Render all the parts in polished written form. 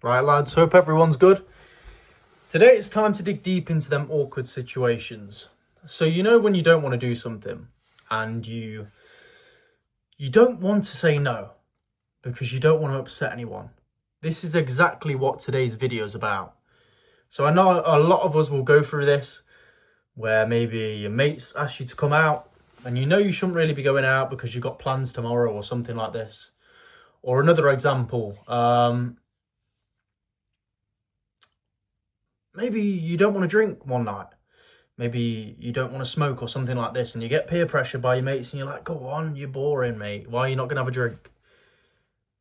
Right, lads, hope everyone's good. Today it's time to dig deep into them awkward situations. So you know when you don't want to do something and you don't want to say no because you don't want to upset anyone. This is exactly what today's video is about. So I know a lot of us will go through this where maybe your mates ask you to come out and you know you shouldn't really be going out because you've got plans tomorrow or something like this. Or another example, maybe you don't want to drink one night. Maybe you don't want to smoke or something like this, and you get peer pressure by your mates and you're like, go on, you're boring, mate. Why are you not going to have a drink?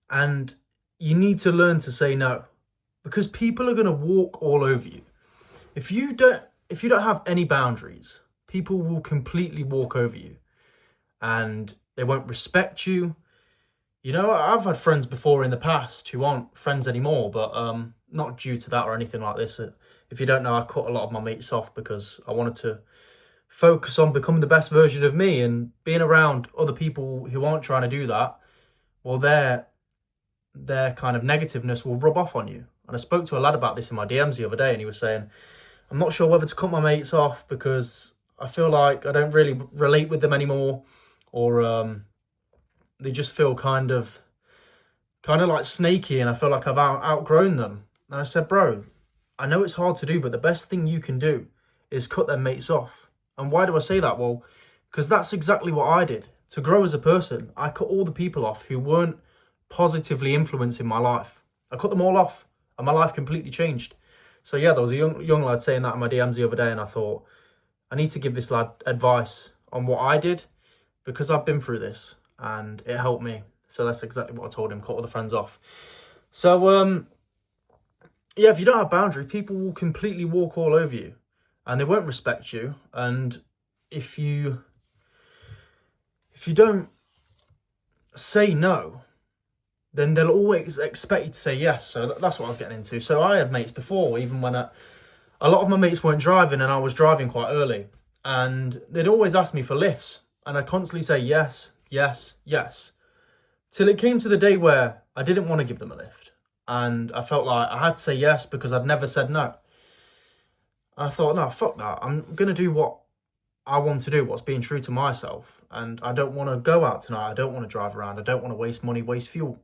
And you need to learn to say no, because people are going to walk all over you. If you don't have any boundaries, people will completely walk over you and they won't respect you. You know, I've had friends before in the past who aren't friends anymore, but not due to that or anything like this. If you don't know, I cut a lot of my mates off because I wanted to focus on becoming the best version of me, and being around other people who aren't trying to do that, well, their kind of negativeness will rub off on you. And I spoke to a lad about this in my DMs the other day, and he was saying, I'm not sure whether to cut my mates off because I feel like I don't really relate with them anymore, or they just feel kind of like snaky, and I feel like I've outgrown them. And I said, bro, I know it's hard to do, but the best thing you can do is cut their mates off. And why do I say that? Well, because that's exactly what I did. To grow as a person, I cut all the people off who weren't positively influencing my life. I cut them all off and my life completely changed. So yeah, there was a young lad saying that in my DMs the other day, and I thought, I need to give this lad advice on what I did, because I've been through this and it helped me. So that's exactly what I told him, cut all the friends off. So yeah, if you don't have boundary, people will completely walk all over you and they won't respect you. And if you don't say no, then they'll always expect you to say yes. So that's what I was getting into. So I had mates before, even when a lot of my mates weren't driving and I was driving quite early, and they'd always ask me for lifts, and I'd constantly say yes, yes, yes, till it came to the day where I didn't want to give them a lift. And I felt like I had to say yes because I'd never said no. I thought, no, fuck that. I'm going to do what I want to do, what's being true to myself. And I don't want to go out tonight. I don't want to drive around. I don't want to waste money, waste fuel.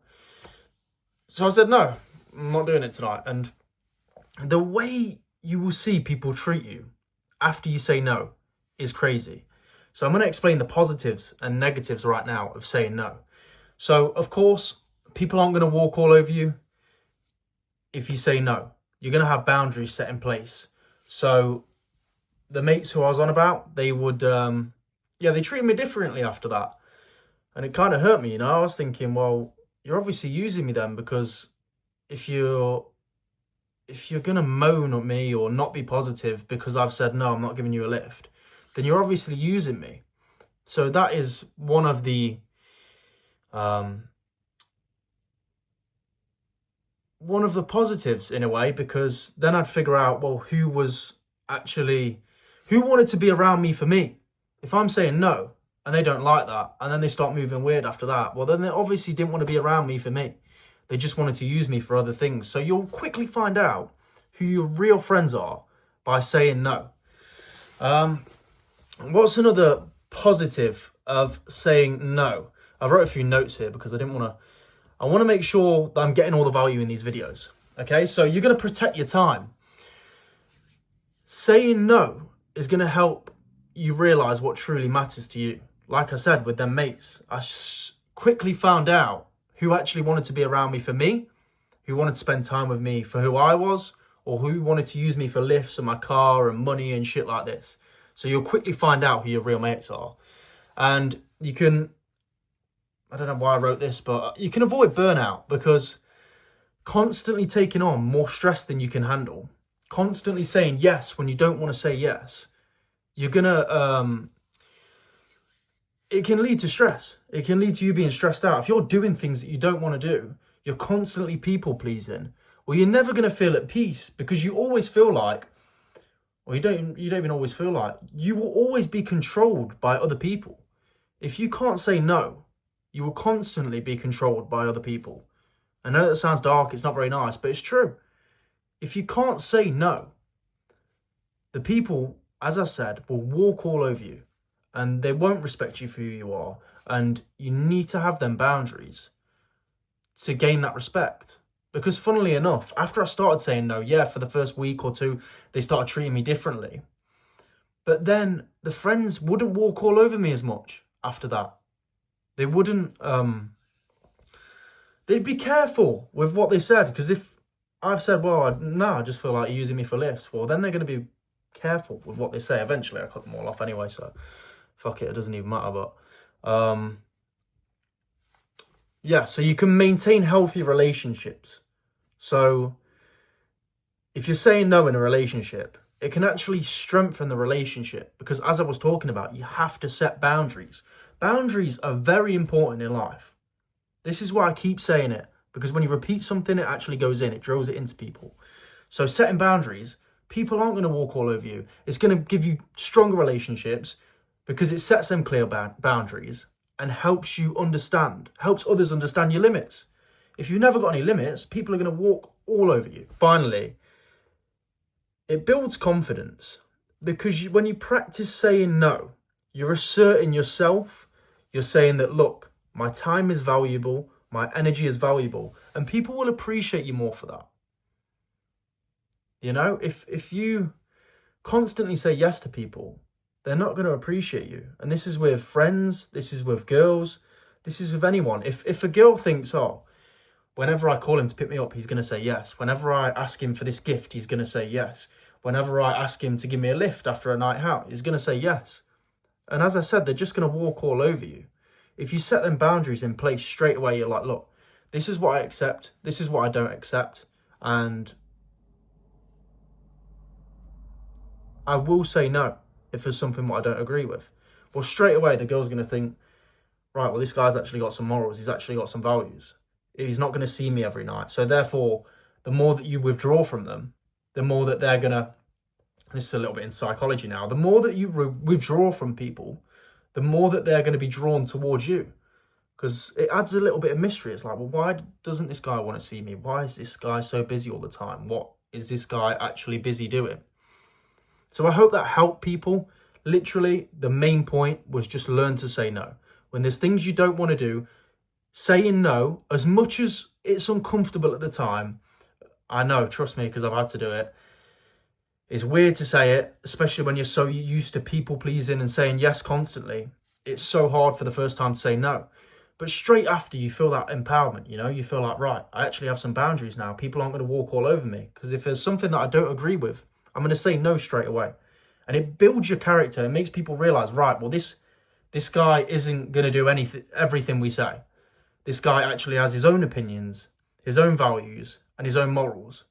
So I said, no, I'm not doing it tonight. And the way you will see people treat you after you say no is crazy. So I'm going to explain the positives and negatives right now of saying no. So, of course, people aren't going to walk all over you. If you say no, you're going to have boundaries set in place. So the mates who I was on about, they would, they treated me differently after that. And it kind of hurt me, you know. I was thinking, well, you're obviously using me then, because if you're going to moan at me or not be positive because I've said, no, I'm not giving you a lift, then you're obviously using me. So that is one of the positives in a way, because then I'd figure out, well, who wanted to be around me for me. If I'm saying no and they don't like that, and then they start moving weird after that, well, then they obviously didn't want to be around me for me. They just wanted to use me for other things. So you'll quickly find out who your real friends are by saying no. What's another positive of saying no? I wrote a few notes here because I want to make sure that I'm getting all the value in these videos. Okay, so you're going to protect your time. Saying no is going to help you realize what truly matters to you. Like I said, with them mates, I quickly found out who actually wanted to be around me for me, who wanted to spend time with me for who I was, or who wanted to use me for lifts and my car and money and shit like this. So you'll quickly find out who your real mates are. And you can, I don't know why I wrote this, but you can avoid burnout, because constantly taking on more stress than you can handle, constantly saying yes when you don't want to say yes, you're going to, it can lead to stress. It can lead to you being stressed out. If you're doing things that you don't want to do, you're constantly people pleasing, well, you're never going to feel at peace, because you always feel like, or you don't even always feel like, you will always be controlled by other people. If you can't say no, you will constantly be controlled by other people. I know that sounds dark, it's not very nice, but it's true. If you can't say no, the people, as I said, will walk all over you and they won't respect you for who you are. And you need to have them boundaries to gain that respect. Because funnily enough, after I started saying no, yeah, for the first week or two, they started treating me differently. But then the friends wouldn't walk all over me as much after that. They wouldn't, they'd be careful with what they said. Because if I've said, well, no, I just feel like you're using me for lifts, well, then they're going to be careful with what they say. Eventually, I cut them all off anyway, so fuck it doesn't even matter. But yeah, so you can maintain healthy relationships. So if you're saying no in a relationship, it can actually strengthen the relationship, because as I was talking about, you have to set boundaries. Boundaries are very important in life. This is why I keep saying it, because when you repeat something, it actually goes in, it drills it into people. So setting boundaries, people aren't going to walk all over you. It's going to give you stronger relationships because it sets them clear boundaries and helps you understand, helps others understand your limits. If you've never got any limits, people are going to walk all over you. Finally, it builds confidence, because when you practice saying no, you're asserting yourself. You're saying that, look, my time is valuable, my energy is valuable, and people will appreciate you more for that. You know, if you constantly say yes to people, they're not going to appreciate you. And this is with friends, this is with girls, this is with anyone. If a girl thinks, oh, whenever I call him to pick me up, he's going to say yes. Whenever I ask him for this gift, he's going to say yes. Whenever I ask him to give me a lift after a night out, he's going to say yes. And as I said, they're just going to walk all over you. If you set them boundaries in place straight away, you're like, look, this is what I accept, this is what I don't accept, and I will say no if there's something what I don't agree with. Well, straight away, the girl's going to think, right, well, this guy's actually got some morals, he's actually got some values. He's not going to see me every night. So therefore, the more that you withdraw from them, the more that they're going to, this is a little bit in psychology now, the more that you withdraw from people, the more that they're going to be drawn towards you. Because it adds a little bit of mystery. It's like, well, why doesn't this guy want to see me? Why is this guy so busy all the time? What is this guy actually busy doing? So I hope that helped people. Literally, the main point was just learn to say no. When there's things you don't want to do, saying no, as much as it's uncomfortable at the time, I know, trust me, because I've had to do it. It's weird to say it, especially when you're so used to people pleasing and saying yes constantly. It's so hard for the first time to say no. But straight after, you feel that empowerment, you know? You feel like, right, I actually have some boundaries now. People aren't going to walk all over me. Because if there's something that I don't agree with, I'm going to say no straight away. And it builds your character. It makes people realise, right, well, this guy isn't going to do everything we say. This guy actually has his own opinions, his own values, and his own morals.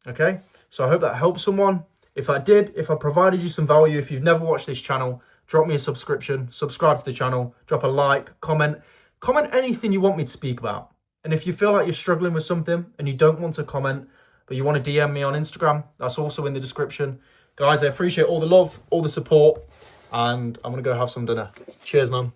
Okay? So I hope that helps someone. If I did, if I provided you some value, if you've never watched this channel, drop me a subscription, subscribe to the channel, drop a like, comment anything you want me to speak about. And if you feel like you're struggling with something and you don't want to comment, but you want to DM me on Instagram, that's also in the description. Guys, I appreciate all the love, all the support, and I'm going to go have some dinner. Cheers, man.